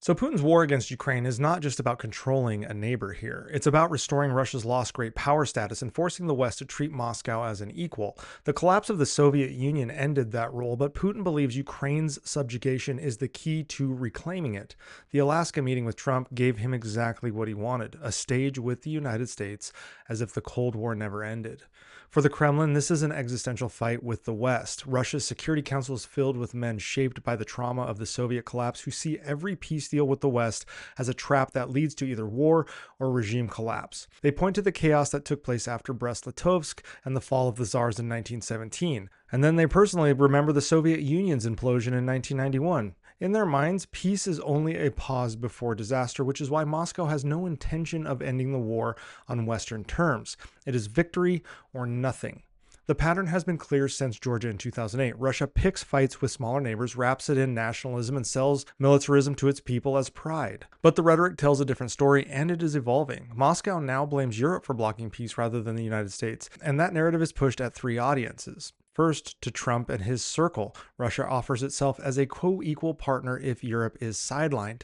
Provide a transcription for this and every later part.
So Putin's war against Ukraine is not just about controlling a neighbor here. It's about restoring Russia's lost great power status and forcing the West to treat Moscow as an equal. The collapse of the Soviet Union ended that role, but Putin believes Ukraine's subjugation is the key to reclaiming it. The Alaska meeting with Trump gave him exactly what he wanted, a stage with the United States, as if the Cold War never ended. For the Kremlin, this is an existential fight with the West. Russia's Security Council is filled with men shaped by the trauma of the Soviet collapse who see every peace deal with the West as a trap that leads to either war or regime collapse. They point to the chaos that took place after Brest-Litovsk and the fall of the Tsars in 1917. And then they personally remember the Soviet Union's implosion in 1991. In their minds, peace is only a pause before disaster, which is why Moscow has no intention of ending the war on Western terms. It is victory or nothing. The pattern has been clear since Georgia in 2008. Russia picks fights with smaller neighbors, wraps it in nationalism, and sells militarism to its people as pride. But the rhetoric tells a different story, and it is evolving. Moscow now blames Europe for blocking peace rather than the United States, and that narrative is pushed at three audiences. First, to Trump and his circle, Russia offers itself as a co-equal partner if Europe is sidelined.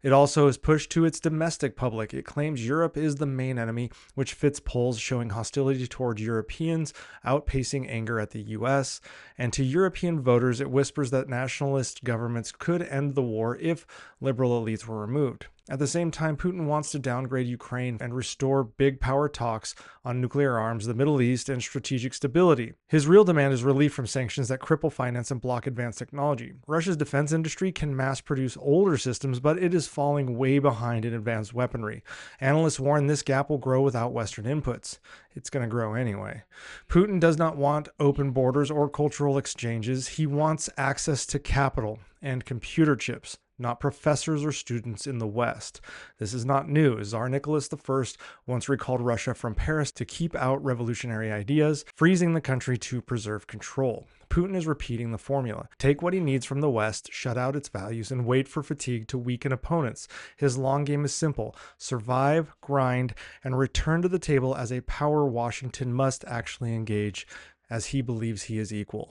It also is pushed to its domestic public. It claims Europe is the main enemy, which fits polls showing hostility toward Europeans, outpacing anger at the US. And to European voters, it whispers that nationalist governments could end the war if liberal elites were removed. At the same time, Putin wants to downgrade Ukraine and restore big power talks on nuclear arms, the Middle East, and strategic stability. His real demand is relief from sanctions that cripple finance and block advanced technology. Russia's defense industry can mass produce older systems, but it is falling way behind in advanced weaponry. Analysts warn this gap will grow without Western inputs. It's going to grow anyway. Putin does not want open borders or cultural exchanges. He wants access to capital and computer chips, not professors or students in the West. This is not new. Tsar Nicholas I once recalled Russia from Paris to keep out revolutionary ideas, freezing the country to preserve control. Putin is repeating the formula. Take what he needs from the West, shut out its values, and wait for fatigue to weaken opponents. His long game is simple. Survive, grind, and return to the table as a power Washington must actually engage, as he believes he is equal.